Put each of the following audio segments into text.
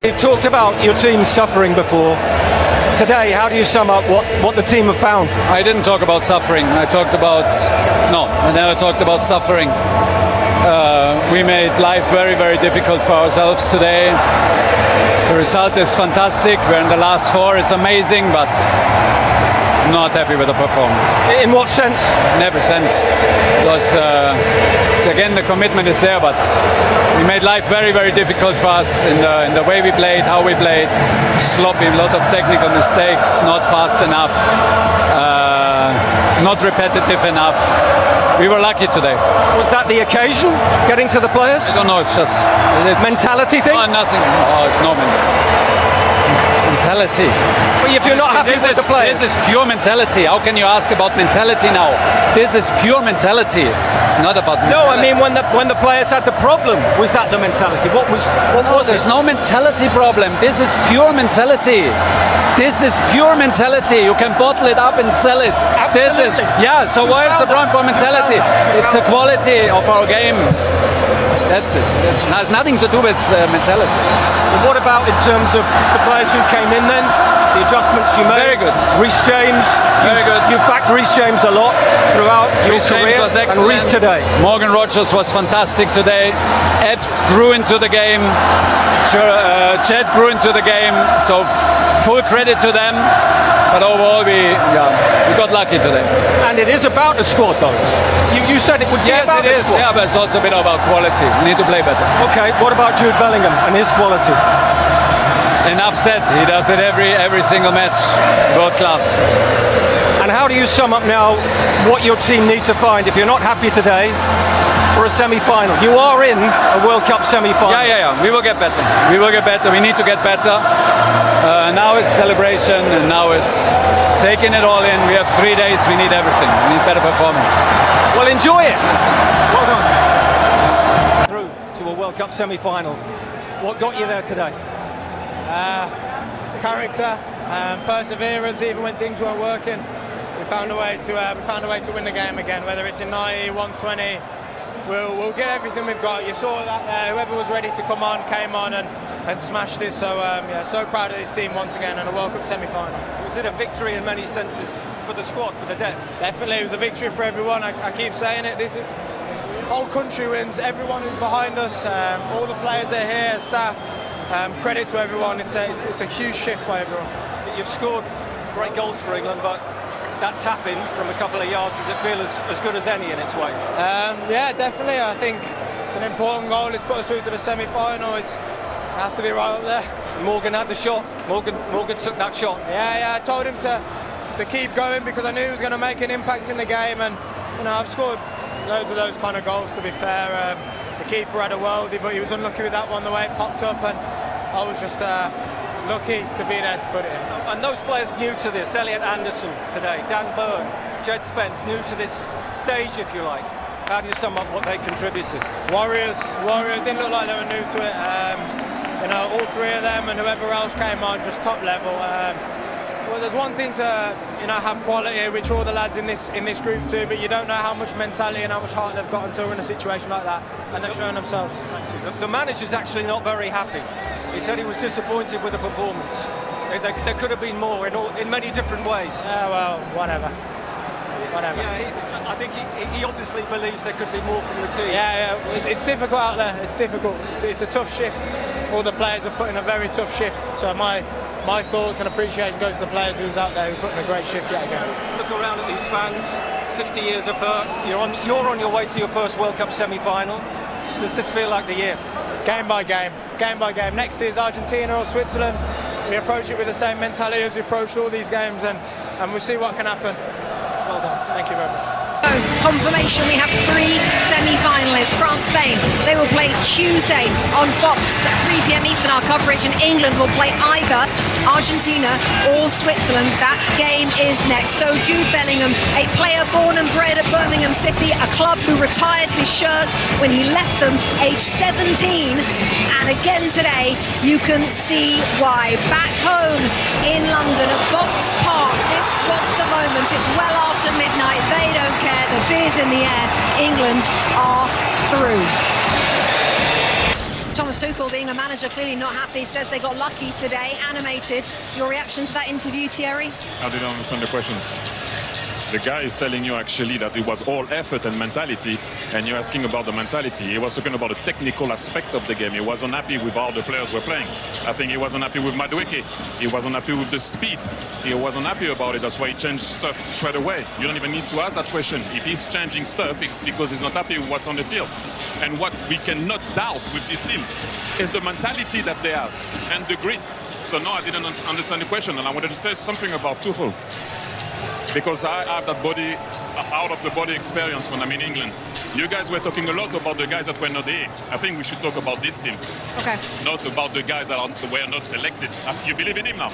You've talked about your team suffering before. Today, how do you sum up what the team have found? I didn't talk about suffering. I never talked about suffering. We made life very, very difficult for ourselves today. The result is fantastic. We're in the last four. It's amazing, but I'm not happy with the performance. In what sense? In every sense. Because, again, the commitment is there, but we made life very, very difficult for us in the way we played, how we played. Sloppy, a lot of technical mistakes, not fast enough, not repetitive enough. We were lucky today. Was that the occasion? Getting to the players? I don't know, it's just... mentality thing? Oh, nothing. Oh, it's no mentality. Well, if you're not happy with the players... This is pure mentality. How can you ask about mentality now? This is pure mentality. It's not about mentality. No, I mean when the players had the problem, was that the mentality? What was it? There's no mentality problem. This is pure mentality. This is pure mentality. You can bottle it up and sell it. Absolutely. So why is the problem for mentality? It's the quality of our games. That's it. It has nothing to do with mentality. And what about in terms of the players who came in then? The adjustments you made? Very good. Reece James. Very good. You've backed Reece James a lot throughout your career. Was and Reece today. Morgan Rogers was fantastic today. Epps grew into the game. Chet grew into the game. So full credit to them. But overall, we got lucky today. And it is about the squad, though. You said it would be about the squad. Yeah, but it's also a bit about quality. We need to play better. Okay, what about Jude Bellingham and his quality? Enough said. He does it every single match. World class. And how do you sum up now what your team need to find if you're not happy today for a semi-final? You are in a World Cup semi-final. Yeah. We will get better. We need to get better. Now it's celebration, and now it's taking it all in. We have 3 days. We need everything. We need better performance. Well, enjoy it. Well done. Through to a World Cup semi-final. What got you there today? Character, perseverance. Even when things weren't working, we found a way to win the game again. Whether it's in 90, 120, we'll get everything we've got. You saw that whoever was ready to come on came on and smashed it. So so proud of this team once again in a World Cup semi-final. Was it a victory in many senses for the squad, for the depth? Definitely, it was a victory for everyone. I keep saying it. This is whole country wins. Everyone who's behind us, all the players that are here, staff. Credit to everyone. It's a huge shift by everyone. You've scored great goals for England, but that tap-in from a couple of yards, does it feel as good as any in its way? Yeah, definitely. I think it's an important goal. It's put us through to the semi-final. It has to be right up there. Morgan had the shot. Morgan took that shot. Yeah. I told him to keep going because I knew he was going to make an impact in the game, and I've scored loads of those kind of goals. To be fair, the keeper had a worldie, but he was unlucky with that one. The way it popped up, and I was just lucky to be there to put it in. And those players new to this, Elliot Anderson today, Dan Burn, Jed Spence, new to this stage, if you like. How do you sum up what they contributed? Warriors didn't look like they were new to it. All three of them and whoever else came on, just top level. Well, there's one thing to have quality, which all the lads in this group do, but you don't know how much mentality and how much heart they've got until we're in a situation like that, and they've shown themselves. The manager's actually not very happy. He said he was disappointed with the performance. There could have been more in many different ways. Well, whatever. Yeah, I think he obviously believes there could be more from the team. Yeah, it's difficult out there. It's difficult. It's a tough shift. All the players are putting a very tough shift. So my thoughts and appreciation goes to the players who's out there who put in a great shift yet again. Look around at these fans. 60 years of hurt. You're on your way to your first World Cup semi-final. Does this feel like the year? Game by game. Next is Argentina or Switzerland. We approach it with the same mentality as we approached all these games, and we'll see what can happen. Well done. Thank you very much. Confirmation, we have 3 semi-finalists. France, Spain, they will play Tuesday on Fox at 3 p.m. Eastern, our coverage, and England will play either Argentina or Switzerland. That game is next. So Jude Bellingham, a player born and bred at Birmingham City, a club who retired his shirt when he left them aged 17, and again today you can see why. Back home in London at Box Park, this was the moment. It's well after midnight. They don't care. The beer's in the air. England are through. Thomas Tuchel, the England manager, clearly not happy, says they got lucky today, animated. Your reaction to that interview, Thierry? I didn't understand the questions. The guy is telling you actually that it was all effort and mentality, and you're asking about the mentality. He was talking about the technical aspect of the game. He wasn't happy with how the players were playing. I think he wasn't happy with Madueke. He wasn't happy with the speed. He wasn't happy about it. That's why he changed stuff straight away. You don't even need to ask that question. If he's changing stuff, it's because he's not happy with what's on the field. And what we cannot doubt with this team is the mentality that they have and the grit. So no, I didn't understand the question, and I wanted to say something about Tuchel. Because I have that body, out of the body experience when I'm in England. You guys were talking a lot about the guys that were not there. I think we should talk about this team. Okay. Not about the guys that were not selected. You believe in him now?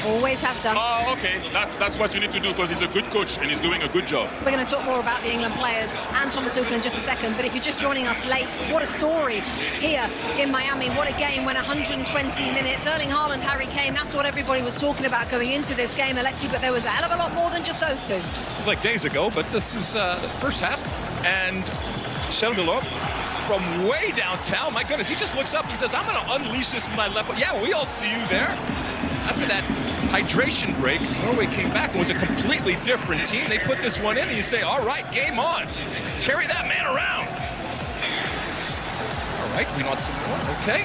Always have done. Oh, okay. That's what you need to do, because he's a good coach and he's doing a good job. We're going to talk more about the England players and Thomas Tuchel in just a second, but if you're just joining us late, what a story here in Miami. What a game when 120 minutes. Erling Haaland, Harry Kane, that's what everybody was talking about going into this game, Alexi, but there was a hell of a lot more than just those two. It was like days ago, but this is the first half, and Sheldon from way downtown, my goodness, he just looks up, he says, I'm going to unleash this with my left foot. Yeah, we all see you there. After that hydration break, Norway came back and was a completely different team. They put this one in and you say, all right, game on. Carry that man around. All right, we want some more. Okay,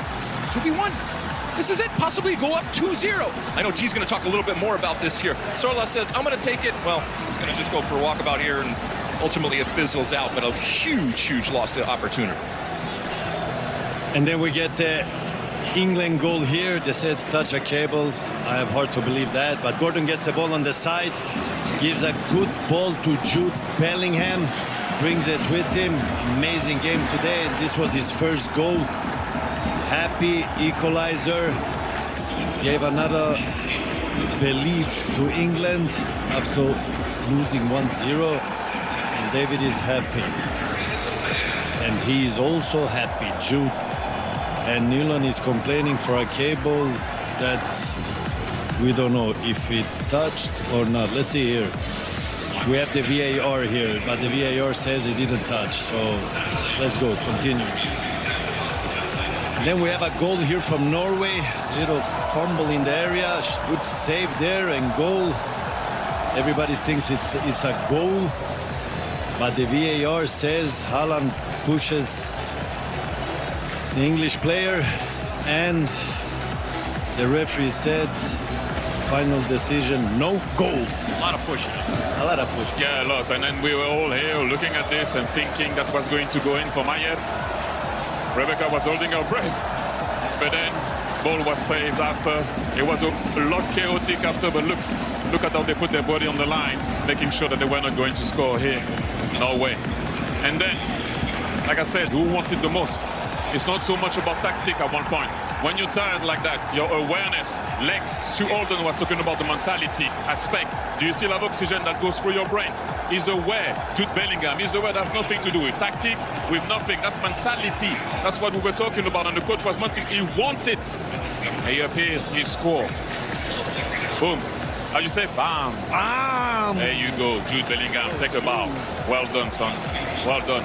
2v1. This is it, possibly go up 2-0. I know T's going to talk a little bit more about this here. Sorla says, I'm going to take it. Well, he's going to just go for a walkabout here, and ultimately it fizzles out, but a huge, huge loss to opportunity. And then we get the England goal here. They said touch a cable. I have hard to believe that, but Gordon gets the ball on the side, gives a good ball to Jude Bellingham, brings it with him. Amazing game today. This was his first goal. Happy equalizer. Gave another belief to England after losing 1-0. And David is happy. And he is also happy, Jude. And Newland is complaining for a cable that we don't know if it touched or not. Let's see here. We have the VAR here, but the VAR says it didn't touch. So let's go, continue. And then we have a goal here from Norway. Little fumble in the area. Good save there and goal. Everybody thinks it's a goal. But the VAR says Haaland pushes the English player, and the referee said final decision, no goal. A lot of pushing. A lot of push. Yeah, a lot. And then we were all here looking at this and thinking that was going to go in for Mayet. Rebecca was holding her breath. But then ball was saved after. It was a lot chaotic after, but look at how they put their body on the line, making sure that they were not going to score here. No way. And then, like I said, who wants it the most? It's not so much about tactic at one point. When you're tired like that, your awareness, legs, Stu Alden was talking about the mentality aspect. Do you still have oxygen that goes through your brain? He's aware. Jude Bellingham, he's aware that's nothing to do with tactic, with nothing. That's mentality. That's what we were talking about, and the coach was wanting. He wants it. And he appears, he scores. Boom. How you say? Bam. Bam. There you go, Jude Bellingham. Take a bow. Well done, son. Well done.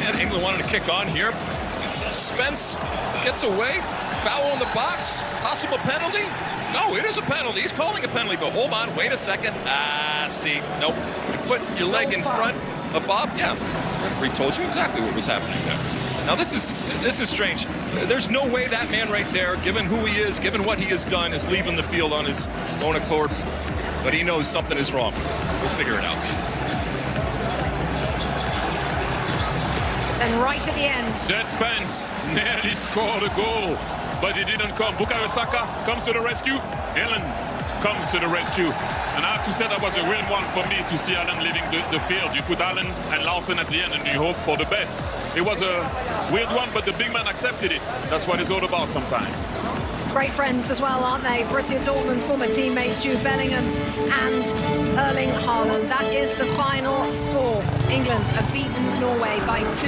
And England wanted to kick on here. Spence gets away. Foul in the box. Possible penalty? No, it is a penalty. He's calling a penalty, but hold on. Wait a second. See. Nope. You put your leg in front of Bob. Yeah. Referee told you exactly what was happening there. Now, this is strange. There's no way that man right there, given who he is, given what he has done, is leaving the field on his own accord. But he knows something is wrong. We'll figure it out. Then right at the end. Jed Spence nearly scored a goal, but he didn't come. Bukayo Saka comes to the rescue. Ellen comes to the rescue. And I have to say that was a real one for me to see Allen leaving the field. You put Allen and Larsen at the end and you hope for the best. It was a weird one, but the big man accepted it. That's what it's all about sometimes. Great friends as well, aren't they? Borussia Dortmund former teammates Jude Bellingham and Erling Haaland. That is the final score. England have beaten Norway by 2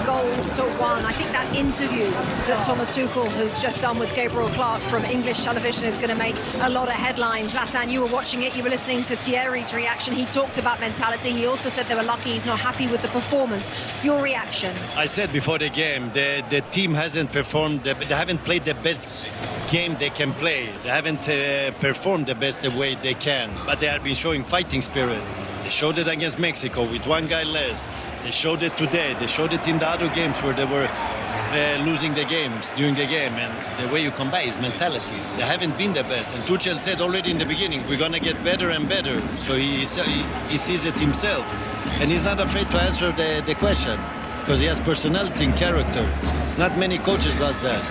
5-1. I think that interview that Thomas Tuchel has just done with Gabriel Clark from English television is going to make a lot of headlines. Zlatan, you were watching it, you were listening to Thierry's reaction. He talked about mentality. He also said they were lucky he's not happy with the performance. Your reaction? I said before the game, the team hasn't performed, they haven't played the best game they can play. They haven't performed the best way they can, but they have been showing fighting spirit. They showed it against Mexico with one guy less. They showed it today. They showed it in the other games where they were losing the games during the game. And the way you combat is mentality. They haven't been the best. And Tuchel said already in the beginning, we're going to get better and better. So he sees it himself. And he's not afraid to answer the question because he has personality and character. Not many coaches does that.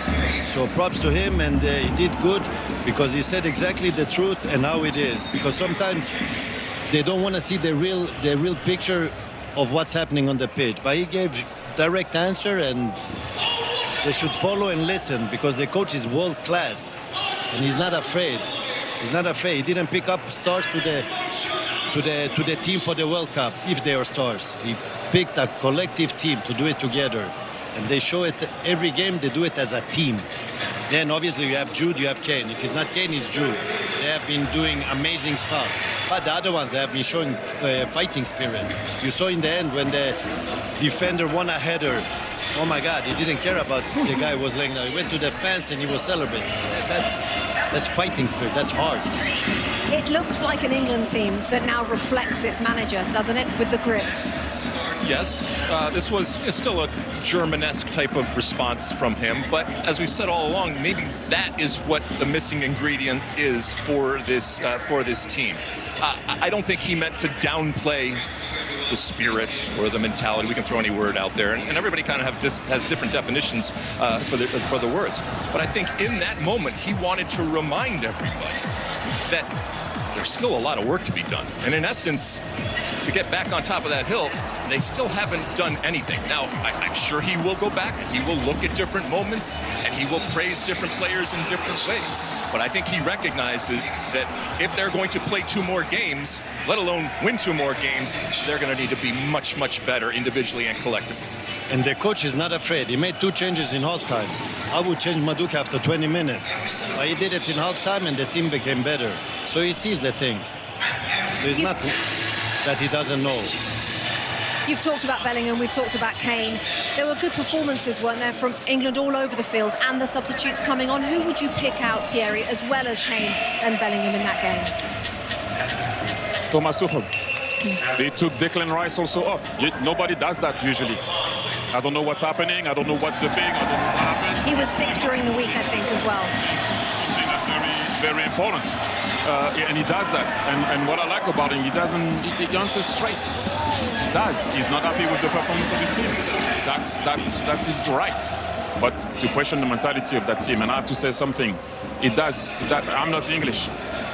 So props to him, and he did good because he said exactly the truth and how it is. Because sometimes they don't want to see the real picture of what's happening on the pitch. But he gave direct answer, and they should follow and listen because the coach is world class, and he's not afraid. He's not afraid. He didn't pick up stars to the team for the World Cup if they are stars. He picked a collective team to do it together, and they show it every game. They do it as a team. Then obviously you have Jude, you have Kane. If it's not Kane, it's Jude. They have been doing amazing stuff. But the other ones, they have been showing fighting spirit. You saw in the end when the defender won a header. Oh my God, he didn't care about the guy who was laying down. He went to the fence and he was celebrating. That's fighting spirit, that's hard. It looks like an England team that now reflects its manager, doesn't it, with the grit? Yes, this was still a German-esque type of response from him, but as we've said all along, maybe that is what the missing ingredient is for this team. I don't think he meant to downplay the spirit or the mentality. We can throw any word out there, and everybody kind of has different definitions for the words. But I think in that moment, he wanted to remind everybody that there's still a lot of work to be done, and in essence, to get back on top of that hill, they still haven't done anything. Now, I'm sure he will go back and he will look at different moments and he will praise different players in different ways. But I think he recognizes that if they're going to play 2 more games, let alone win 2 more games, they're going to need to be much, much better individually and collectively. And the coach is not afraid. He made 2 changes in halftime. I would change Maduka after 20 minutes. But he did it in halftime and the team became better. So he sees the things. So it's not that he doesn't know. You've talked about Bellingham, we've talked about Kane. There were good performances, weren't there, from England all over the field, and the substitutes coming on. Who would you pick out, Thierry, as well as Kane and Bellingham in that game? Thomas Tuchel. They took Declan Rice also off. Nobody does that usually. I don't know what's happening. I don't know what's the thing. I don't know what happened. He was sick during the week, I think, as well. I think that's very, very important. And he does that. And what I like about him, he answers straight. He's not happy with the performance of his team. That's his right. But to question the mentality of that team, and I have to say something, I'm not English,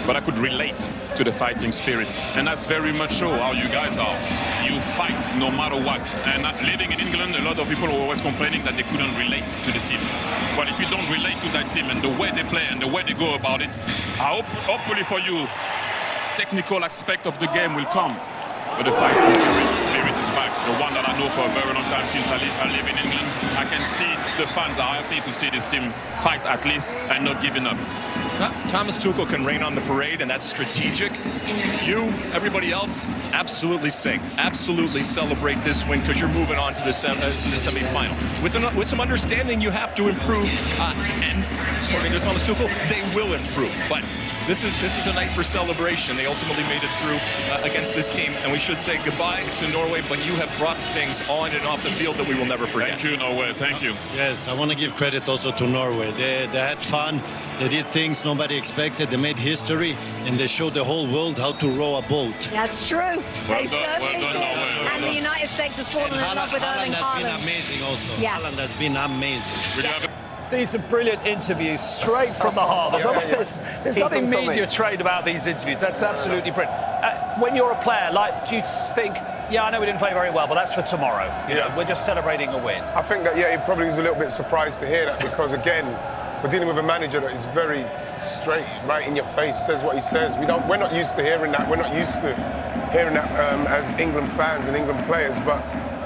but I could relate to the fighting spirit. And that's very much so how you guys are. You fight no matter what. And living in England, a lot of people were always complaining that they couldn't relate to the team. But if you don't relate to that team and the way they play and the way they go about it, I hope, hopefully for you, technical aspect of the game will come. But the fighting spirit is back. The one that I know for a very long time since I live in England. I can see the fans are happy to see this team fight at least and not giving up. Thomas Tuchel can rain on the parade, and that's strategic. You, everybody else, absolutely sing. Absolutely celebrate this win because you're moving on to the semi-final. With some understanding, you have to improve. And according to Thomas Tuchel, they will improve. But this is a night for celebration. They ultimately made it through against this team, and we should say goodbye to Norway, but you have brought things on and off the field that we will never forget. Thank you, Norway. Thank you. Yes, I want to give credit also to Norway. They had fun. They did things nobody expected. They made history, and they showed the whole world how to row a boat. That's true. They certainly did. And the United States has fallen in love with Erling Haaland. Haaland has been amazing also. Yeah. Haaland has been amazing. These are brilliant interviews, straight from the heart. There's nothing media trained about these interviews. That's absolutely brilliant. When you're a player, do you think, yeah, I know we didn't play very well, but that's for tomorrow. You know, we're just celebrating a win. I think that, he probably was a little bit surprised to hear that because, again, we're dealing with a manager that is very straight, right in your face, says what he says. We're not used to hearing that. We're not used to hearing that as England fans and England players. But,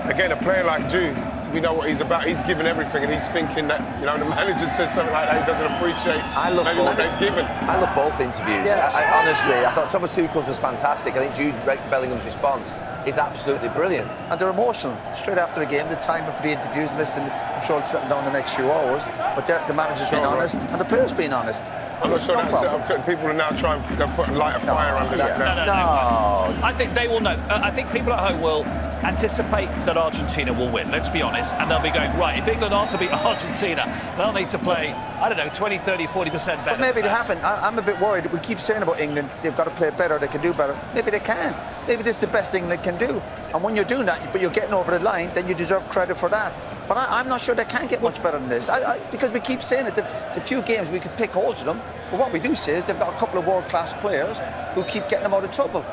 again, a player like Jude, we know what he's about. He's given everything, and he's thinking that, you know, the manager said something like that, he doesn't appreciate maybe what they've given. I love both interviews. Yeah. Honestly, I thought Thomas Tuchel's was fantastic. I think Jude Bellingham's response is absolutely brilliant. And they're emotional. Straight after the game, the timing for the interviews, listen, I'm sure it'll settle down the next few hours, but the manager's been honest, and the players been honest. I'm not sure that's people are now trying to put a light of fire under that now. No. I think they will know. I think people at home will anticipate that Argentina will win, let's be honest, and they'll be going, right, if England are to beat Argentina, they'll need to play, I don't know, 20, 30, 40% better. But maybe it'll happen. I'm a bit worried. We keep saying about England, they've got to play better, they can do better. Maybe they can't. Maybe this is the best England can do. And when you're doing that, but you're getting over the line, then you deserve credit for that. But I'm not sure they can get much better than this. Because we keep saying it, the few games we could pick holes in them, but what we do say is they've got a couple of world-class players who keep getting them out of trouble.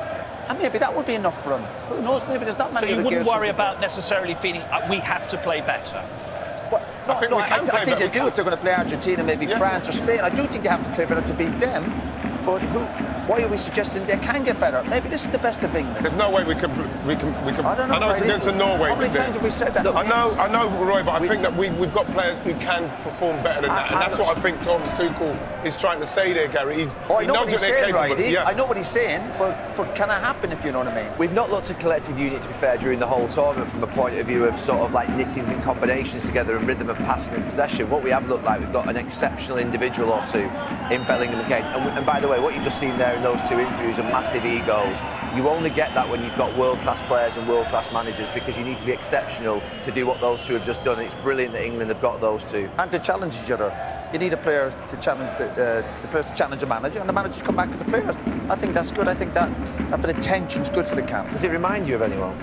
And maybe that would be enough for them. Who knows? Maybe there's not many. So you wouldn't worry about necessarily feeling we have to play better? Well, I think they do if they're going to play Argentina, maybe France or Spain. I do think they have to play better to beat them. But why are we suggesting they can get better? Maybe this is the best of England. There's no way we can. I don't know. I know it's against Norway. How many times have we said that? I know, Roy, but I think that we've got players who can perform better than that, and that's what I think Thomas Tuchel is trying to say there, Gary. I know what he's saying, right? I know what he's saying, but can it happen if you know what I mean? We've not looked at collective unit, to be fair, during the whole tournament from a point of view of sort of like knitting the combinations together and rhythm of passing and possession. What we have looked like, we've got an exceptional individual or two in Bellingham and Kane. And by the way, what you've just seen there in those two interviews are massive egos. You only get that when you've got world-class players and world-class managers, because you need to be exceptional to do what those two have just done. And it's brilliant that England have got those two. And to challenge each other. You need a player to challenge the players to challenge a manager, and the managers come back with the players. I think that's good. I think that bit of tension's good for the camp. Does it remind you of anyone?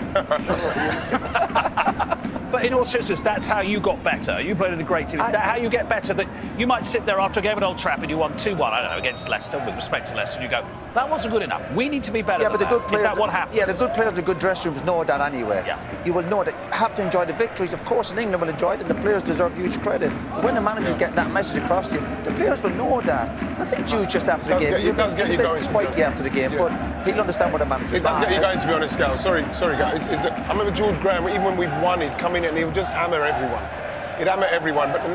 But in all seriousness, that's how you got better. You played in a great team. Is that how you get better? That you might sit there after a game at Old Trafford, you won 2-1, I don't know, against Leicester, with respect to Leicester, and you go, that wasn't good enough. We need to be better. Yeah, but the good players. Is that what happens? Yeah, the good players, the good dressing rooms know that anyway. Yeah. You will know that. You have to enjoy the victories. Of course, in England will enjoy it, and the players deserve huge credit. But when the managers get that message across to you, the players will know that. And I think Jude just after the game, he's a bit spiky after the game, but he'll understand what the manager's It does get you going, to be honest, Gal. Sorry, guys. I remember George Graham, even when we'd won, he'd come in and he would just hammer everyone. He'd hammer everyone, but the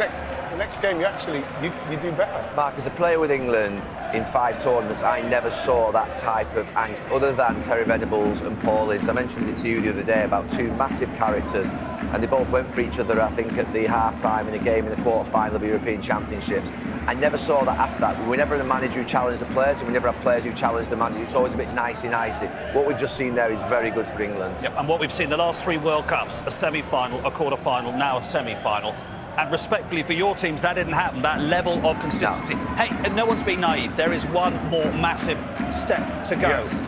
next game you do better. Mark, as a player with England in 5 tournaments, I never saw that type of angst, other than Terry Venables and Paul Ince. I mentioned it to you the other day about 2 massive characters, and they both went for each other, I think, at the half-time in a game in the quarter-final of European Championships. I never saw that after that. We never had a manager who challenged the players, and we never had players who challenged the manager. It's always a bit nicey-nicey. What we've just seen there is very good for England. Yep, and what we've seen the last 3 World Cups, a semi-final, a quarter-final, now a semi-final. And respectfully for your teams, that didn't happen, that level of consistency. No. Hey, and no one's being naive. There is one more massive step to go. Yes.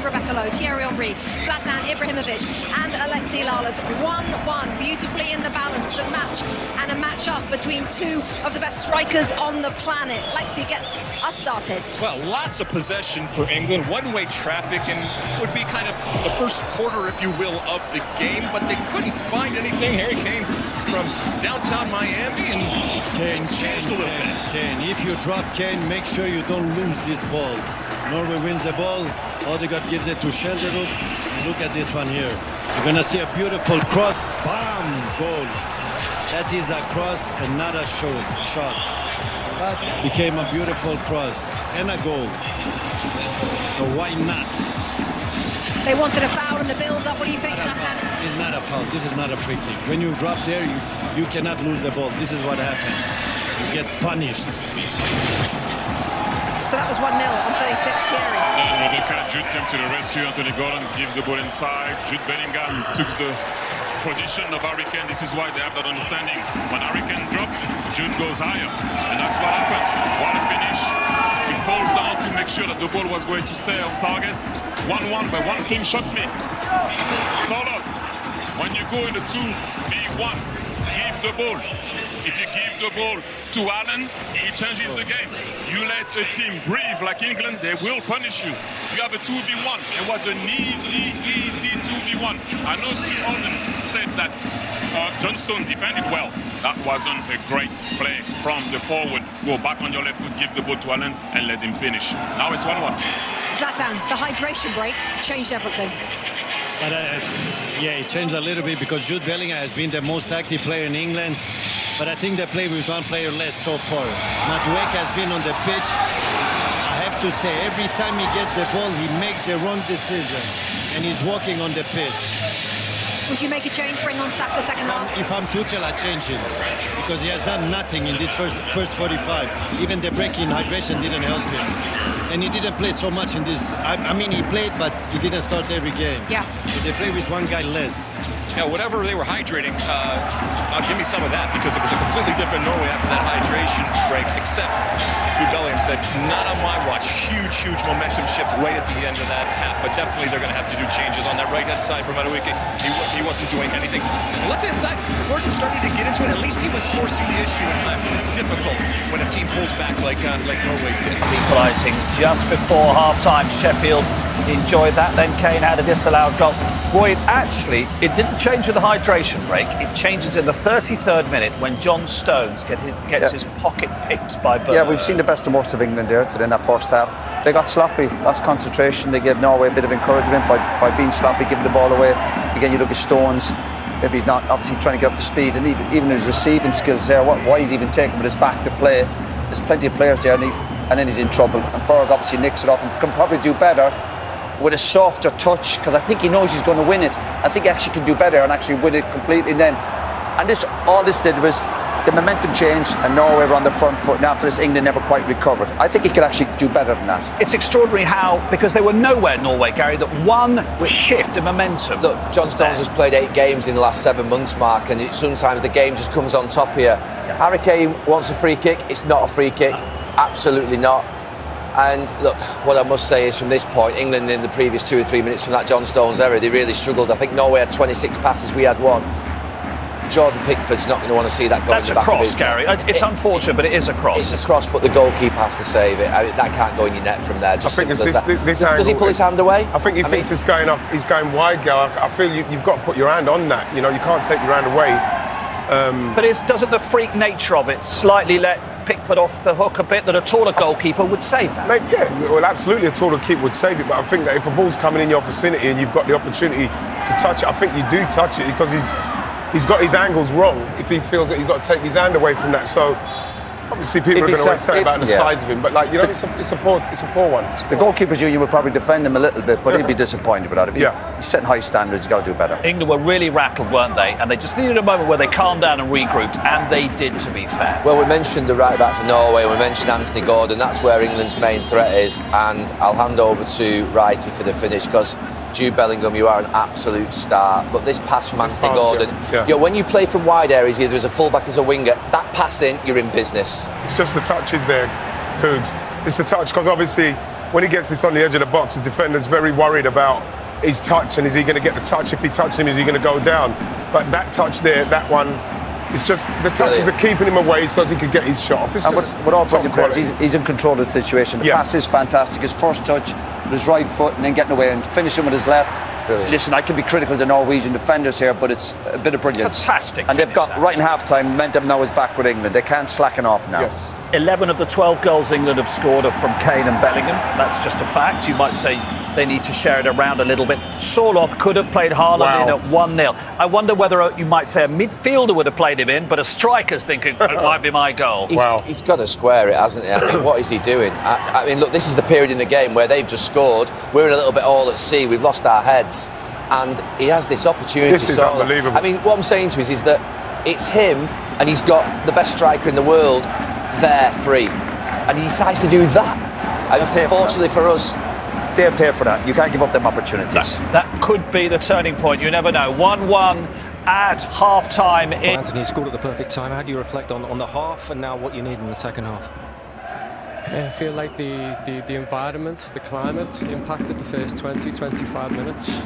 Rebecca Lowe, Thierry Henry, Zlatan Ibrahimovic and Alexi Lalas 1-1, beautifully in the balance, a match and a match-up between 2 of the best strikers on the planet. Alexi gets us started. Well, lots of possession for England, one-way traffic, and would be kind of the first quarter, if you will, of the game, but they couldn't find anything. Harry Kane from downtown Miami, and things changed a little bit. Kane, if you drop Kane, make sure you don't lose this ball. Norway wins the ball. Odegaard gives it to Shelderud. Look at this one here. You're going to see a beautiful cross. Bam! Goal. That is a cross and not a shot. But became a beautiful cross and a goal. So why not? They wanted a foul in the build-up. What do you think, Zlatan? It's not a foul. This is not a free kick. When you drop there, you cannot lose the ball. This is what happens. You get punished. So that was 1-0 on 36, Thierry. Then Rebecca, Jude came to the rescue. Anthony Gordon gives the ball inside. Jude Bellingham took the position of Harry Kane. This is why they have that understanding. When Harry Kane drops, Jude goes higher. And that's what happens. What a finish. He falls down to make sure that the ball was going to stay on target. 1-1, but one thing shocked me. Solo, when you go in the 2v1, give the ball. If you give the ball to Allen, he changes the game. You let a team breathe like England, they will punish you. You have a 2v1. It was an easy 2v1. I know Steve Alden said that John Stone defended well. That wasn't a great play from the forward. Go back on your left foot, give the ball to Allen, and let him finish. Now it's 1-1. Zlatan, the hydration break changed everything. But yeah, it changed a little bit because Jude Bellingham has been the most active player in England. But I think they play with one player less so far. Madueke has been on the pitch. I have to say, every time he gets the ball, he makes the wrong decision. And he's walking on the pitch. Would you make a change, bring on Saka second half? If I'm Tuchel, I change him. Because he has done nothing in this first 45. Even the break in hydration didn't help him. And he didn't play so much in this. I mean, he played, but he didn't start every game. Yeah. So they play with one guy less. Yeah, whatever they were hydrating, give me some of that because it was a completely different Norway after that hydration break, except Jude Bellingham said, not on my watch. Huge momentum shift right at the end of that half, but definitely they're going to have to do changes on that right-hand side for Madueke. He wasn't doing anything. The left-hand side, Gordon started to get into it. At least he was forcing the issue at times, and it's difficult when a team pulls back like Norway did. Equalising just before half-time. Sheffield enjoyed that. Then Kane had a disallowed goal. Boy, it didn't change with the hydration break. It changes in the 33rd minute when John Stones gets his pocket picked by Bernard. Yeah, we've seen the best and worst of England there today in that first half. They got sloppy, lost concentration. They gave Norway a bit of encouragement by being sloppy, giving the ball away. Again, you look at Stones. Maybe he's not obviously trying to get up to speed, and even his receiving skills there. Why is he even taking with his back to play? There's plenty of players there, and then he's in trouble. And Berg obviously nicks it off and can probably do better with a softer touch, because I think he knows he's going to win it. I think he actually can do better and actually win it completely. And all this did was the momentum changed, and Norway were on the front foot, and after this England never quite recovered. I think he could actually do better than that. It's extraordinary how, because they were nowhere, Norway, Gary, that one shift in momentum. Look, John Stones has played 8 games in the last 7 months, Mark, and sometimes the game just comes on top here. Harry Kane wants a free kick. It's not a free kick. Absolutely not. And look, what I must say is from this point, England in the previous 2 or 3 minutes from that John Stones era, they really struggled. I think Norway had 26 passes, we had 1. Jordan Pickford's not going to want to see that go in the back of his net. That's a cross, Gary. It's unfortunate, but it is a cross. It's a cross, but the goalkeeper has to save it. I mean, that can't go in your net from there. Just I think this does he pull his hand away? I think he thinks it's going up. He's going wide, Gal. I feel you've got to put your hand on that. You know, you can't take your hand away. But doesn't the freak nature of it slightly let Pickford off the hook a bit, that a taller goalkeeper would save that? Mate, yeah, well, absolutely, a taller keeper would save it. But I think that if a ball's coming in your vicinity and you've got the opportunity to touch it, I think you do touch it because he's got his angles wrong if he feels that he's got to take his hand away from that. So obviously people are going to always say about the size of him, but like, you know, it's a poor one. The goalkeepers union would probably defend him a little bit, but he'd be disappointed with that. He's setting high standards, he's got to do better. England were really rattled, weren't they? And they just needed a moment where they calmed down and regrouped, and they did, to be fair. Well, we mentioned the right back for Norway, we mentioned Anthony Gordon. That's where England's main threat is, and I'll hand over to Wrighty for the finish, because Jude Bellingham, you are an absolute star. But this pass from Anthony Gordon, when you play from wide areas, either as a fullback as a winger, that pass in, you're in business. It's just the touches there, Cougs. It's the touch, because obviously when he gets this on the edge of the box, the defender's very worried about his touch, and is he going to get the touch? If he touches him, is he going to go down? But that touch there, that one, it's just the touches are keeping him away so as he could get his shot off. It's just with all talking players, he's in control of the situation. The pass is fantastic. His first touch with his right foot and then getting away and finishing with his left. Brilliant. Listen, I can be critical of the Norwegian defenders here, but it's a bit of brilliance. Fantastic. And they've got, right in half-time, momentum now is back with England. They can't slacken off now. Yes. 11 of the 12 goals England have scored are from Kane and Bellingham. That's just a fact. You might say they need to share it around a little bit. Sorloth could have played Haaland in at 1-0. I wonder whether you might say a midfielder would have played him in, but a striker's thinking it might be my goal. He's got to square it, hasn't he? I mean, what is he doing? I mean, look, this is the period in the game where they've just scored. We're a little bit all at sea. We've lost our heads. And he has this opportunity. This is unbelievable. I mean, what I'm saying to you is that it's him, and he's got the best striker in the world there free, and he decides to do that. And unfortunately for us, they're paid for that. You can't give up them opportunities. That could be the turning point. You never know. 1-1 at half-time. Anthony scored at the perfect time. How do you reflect on the half and now what you need in the second half? I feel like the environment, the climate impacted the first 20-25 minutes.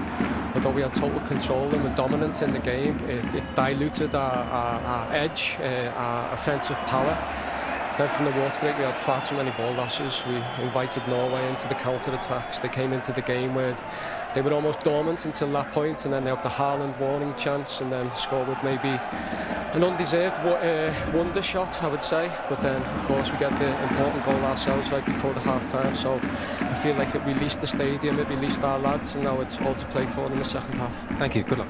Although we had total control and were dominant in the game, it diluted our edge, our offensive power. Then from the water break, we had far too many ball losses. We invited Norway into the counter-attacks. They came into the game where they were almost dormant until that point, and then they have the Haaland warning chance, and then score with maybe an undeserved wonder shot, I would say. But then, of course, we get the important goal ourselves right before the half-time. So I feel like it released the stadium, it released our lads, and now it's all to play for in the second half. Thank you. Good luck.